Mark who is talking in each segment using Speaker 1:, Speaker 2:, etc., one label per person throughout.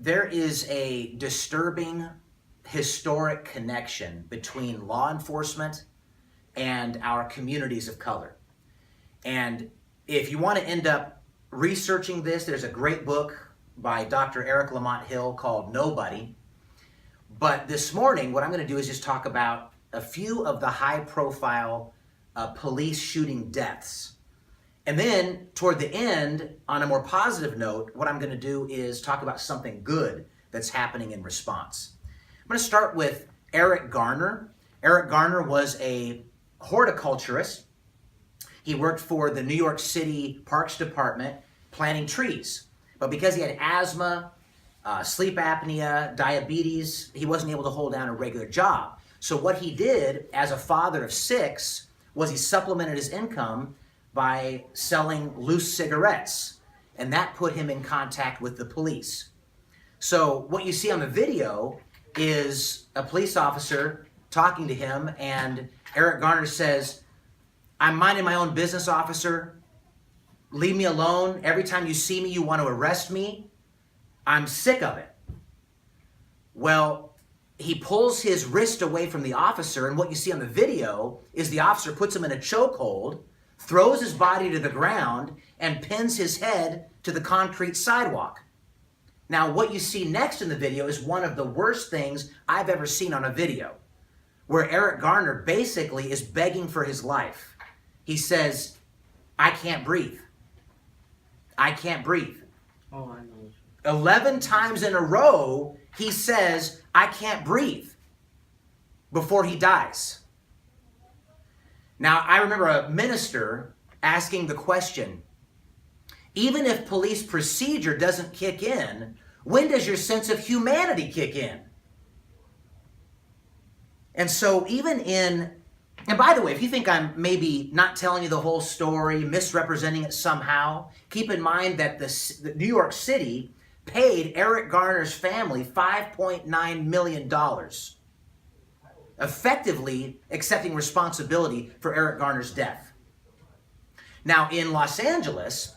Speaker 1: there is a disturbing historic connection between law enforcement and our communities of color. And if you want to end up researching this, there's a great book by Dr. Eric Lamont Hill called Nobody. But this morning, what I'm going to do is just talk about a few of the high-profile police shooting deaths. And then, toward the end, on a more positive note, what I'm going to do is talk about something good that's happening in response. I'm going to start with Eric Garner. Eric Garner was a horticulturist. He worked for the New York City Parks Department planting trees. But because he had asthma, sleep apnea, diabetes, he wasn't able to hold down a regular job. So what he did as a father of 6 was he supplemented his income by selling loose cigarettes. And that put him in contact with the police. So what you see on the video is a police officer talking to him, and Eric Garner says, "I'm minding my own business, officer. Leave me alone. Every time you see me, you want to arrest me. I'm sick of it." Well, he pulls his wrist away from the officer, and what you see on the video is the officer puts him in a chokehold, throws his body to the ground, and pins his head to the concrete sidewalk. Now, what you see next in the video is one of the worst things I've ever seen on a video, where Eric Garner basically is begging for his life. He says, "I can't breathe. I can't breathe."
Speaker 2: Oh, I know.
Speaker 1: 11 times in a row, he says, "I can't breathe," before he dies. Now, I remember a minister asking the question, even if police procedure doesn't kick in, when does your sense of humanity kick in? And so and by the way, if you think I'm maybe not telling you the whole story, misrepresenting it somehow, keep in mind that the New York City paid Eric Garner's family $5.9 million, effectively accepting responsibility for Eric Garner's death. Now, in Los Angeles,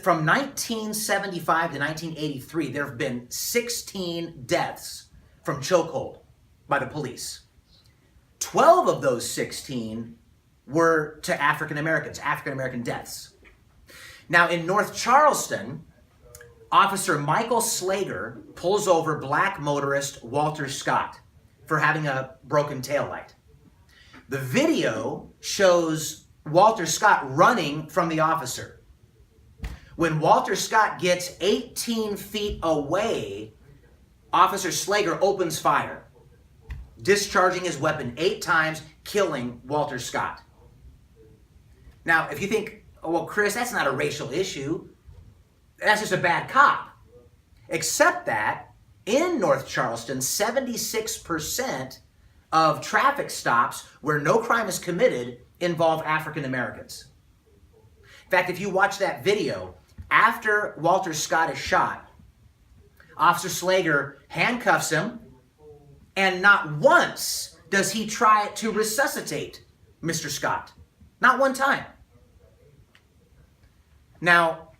Speaker 1: from 1975 to 1983, there have been 16 deaths from chokehold by the police. 12 of those 16 were to African American deaths. Now, in North Charleston, Officer Michael Slager pulls over black motorist Walter Scott for having a broken taillight. The video shows Walter Scott running from the officer. When Walter Scott gets 18 feet away, Officer Slager opens fire, discharging his weapon 8 times, killing Walter Scott. Now, if you think, well, Chris, that's not a racial issue, that's just a bad cop. Except that in North Charleston, 76% of traffic stops where no crime is committed involve African Americans. In fact, if you watch that video, after Walter Scott is shot, Officer Slager handcuffs him, and not once does he try to resuscitate Mr. Scott. Not one time. Now,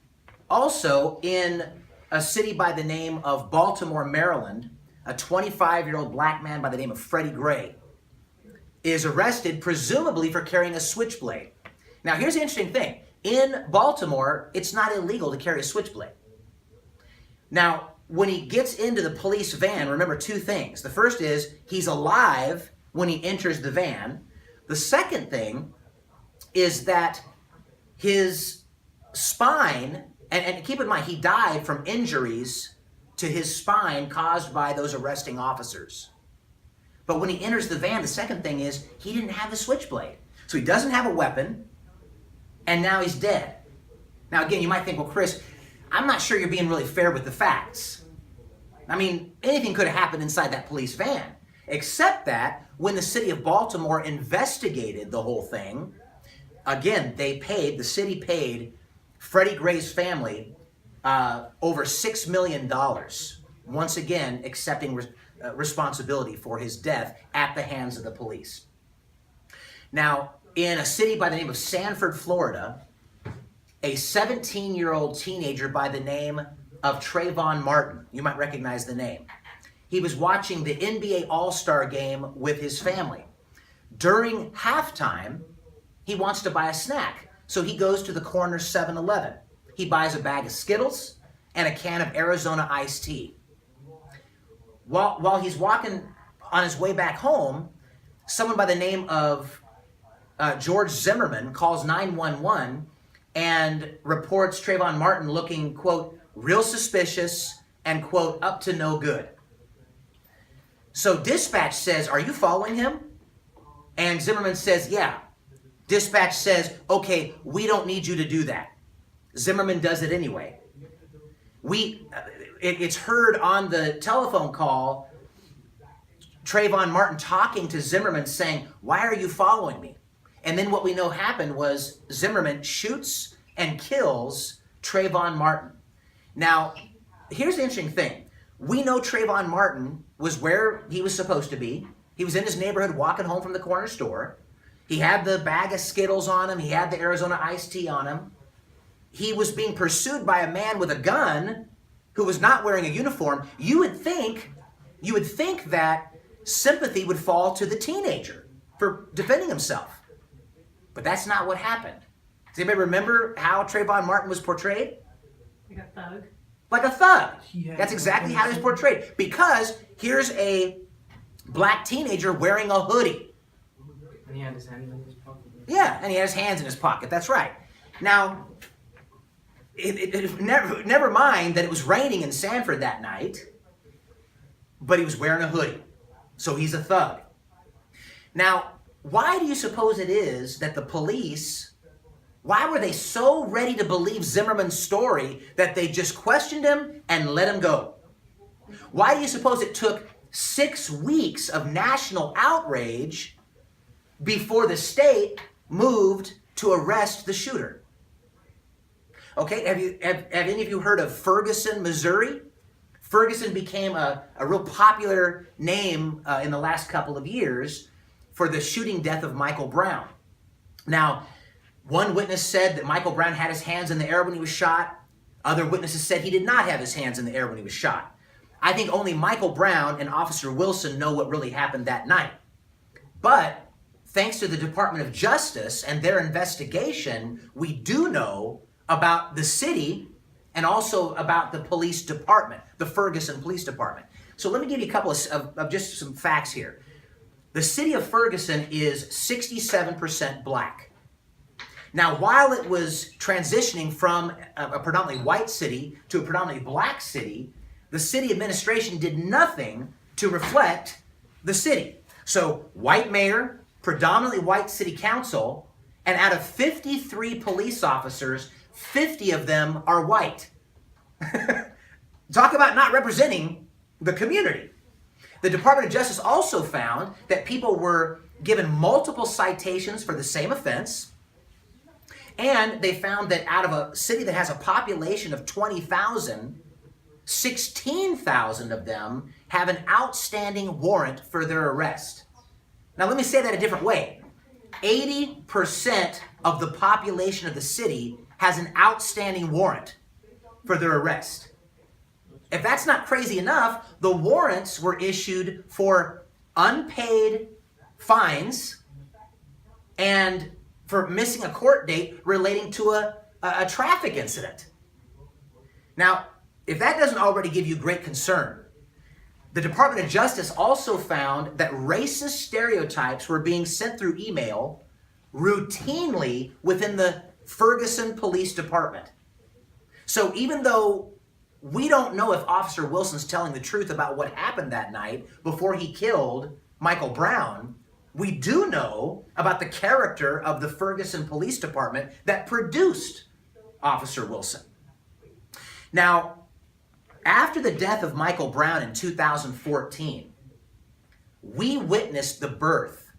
Speaker 1: also in a city by the name of Baltimore, Maryland, a 25-year-old black man by the name of Freddie Gray is arrested, presumably for carrying a switchblade. Now, here's the interesting thing. In Baltimore, it's not illegal to carry a switchblade. Now, when he gets into the police van, remember 2 things. The first is he's alive when he enters the van. The second thing is that his spine, and keep in mind, he died from injuries to his spine caused by those arresting officers. But when he enters the van, the second thing is he didn't have the switchblade. So he doesn't have a weapon, and now he's dead. Now again, you might think, well, Chris, I'm not sure you're being really fair with the facts. I mean, anything could have happened inside that police van, except that when the city of Baltimore investigated the whole thing, again, the city paid Freddie Gray's family over $6 million, once again accepting responsibility for his death at the hands of the police. Now, in a city by the name of Sanford, Florida, a 17-year-old teenager by the name of Trayvon Martin. You might recognize the name. He was watching the NBA All-Star game with his family. During halftime, he wants to buy a snack. So he goes to the corner 7-Eleven. He buys a bag of Skittles and a can of Arizona iced tea. While he's walking on his way back home, someone by the name of George Zimmerman calls 911 and reports Trayvon Martin looking, quote, real suspicious and, quote, up to no good. So dispatch says, are you following him? And Zimmerman says, yeah. Dispatch says, okay, we don't need you to do that. Zimmerman does it anyway. It's heard on the telephone call, Trayvon Martin talking to Zimmerman saying, why are you following me? And then what we know happened was Zimmerman shoots and kills Trayvon Martin. Now, here's the interesting thing. We know Trayvon Martin was where he was supposed to be. He was in his neighborhood walking home from the corner store. He had the bag of Skittles on him. He had the Arizona iced tea on him. He was being pursued by a man with a gun who was not wearing a uniform. You would think that sympathy would fall to the teenager for defending himself. But that's not what happened. Does anybody remember how Trayvon Martin was portrayed?
Speaker 2: Like a thug.
Speaker 1: Like a thug.
Speaker 3: Yeah.
Speaker 1: That's exactly how he was portrayed. Because here's a black teenager wearing a hoodie.
Speaker 3: And he had his hands in his pocket.
Speaker 1: Yeah, and he had his hands in his pocket. That's right. Now, never mind that it was raining in Sanford that night, but he was wearing a hoodie. So he's a thug. Now, why do you suppose it is that the police, why were they so ready to believe Zimmerman's story that they just questioned him and let him go? Why do you suppose it took 6 weeks of national outrage before the state moved to arrest the shooter? Okay, have any of you heard of Ferguson, Missouri? Ferguson became a real popular name in the last couple of years for the shooting death of Michael Brown. Now, one witness said that Michael Brown had his hands in the air when he was shot. Other witnesses said he did not have his hands in the air when he was shot. I think only Michael Brown and Officer Wilson know what really happened that night. But thanks to the Department of Justice and their investigation, we do know about the city and also about the police department, the Ferguson Police Department. So let me give you a couple of just some facts here. The city of Ferguson is 67% black. Now, while it was transitioning from a predominantly white city to a predominantly black city, the city administration did nothing to reflect the city. So, white mayor, predominantly white city council, and out of 53 police officers, 50 of them are white. Talk about not representing the community. The Department of Justice also found that people were given multiple citations for the same offense, and they found that out of a city that has a population of 20,000, 16,000 of them have an outstanding warrant for their arrest. Now let me say that a different way. 80% of the population of the city has an outstanding warrant for their arrest. If that's not crazy enough, the warrants were issued for unpaid fines and for missing a court date relating to a traffic incident. Now, if that doesn't already give you great concern, the Department of Justice also found that racist stereotypes were being sent through email routinely within the Ferguson Police Department. So even though we don't know if Officer Wilson's telling the truth about what happened that night before he killed Michael Brown, we do know about the character of the Ferguson Police Department that produced Officer Wilson. Now, after the death of Michael Brown in 2014, we witnessed the birth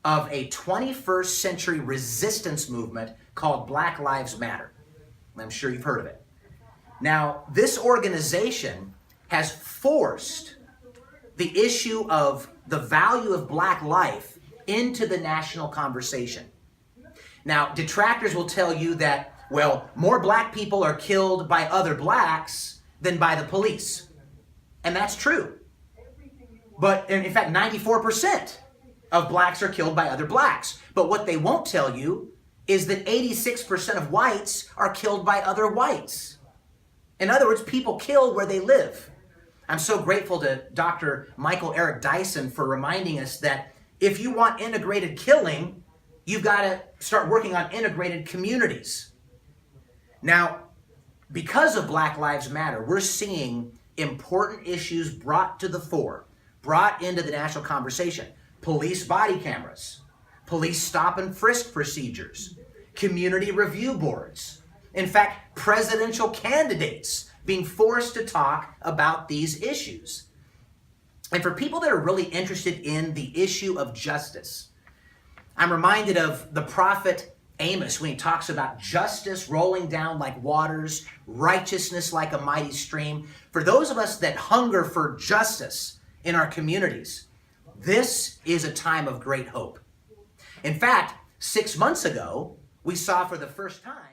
Speaker 1: of a 21st century resistance movement called Black Lives Matter. I'm sure you've heard of it. Now, this organization has forced the issue of the value of black life into the national conversation. Now, detractors will tell you that, well, more black people are killed by other blacks than by the police. And that's true. But in fact, 94% of blacks are killed by other blacks. But what they won't tell you is that 86% of whites are killed by other whites. In other words, people kill where they live. I'm so grateful to Dr. Michael Eric Dyson for reminding us that if you want integrated killing, you've got to start working on integrated communities. Now, because of Black Lives Matter, we're seeing important issues brought to the fore, brought into the national conversation. Police body cameras, police stop and frisk procedures, community review boards. In fact, presidential candidates being forced to talk about these issues. And for people that are really interested in the issue of justice, I'm reminded of the prophet Amos when he talks about justice rolling down like waters, righteousness like a mighty stream. For those of us that hunger for justice in our communities, this is a time of great hope. In fact, 6 months ago, we saw for the first time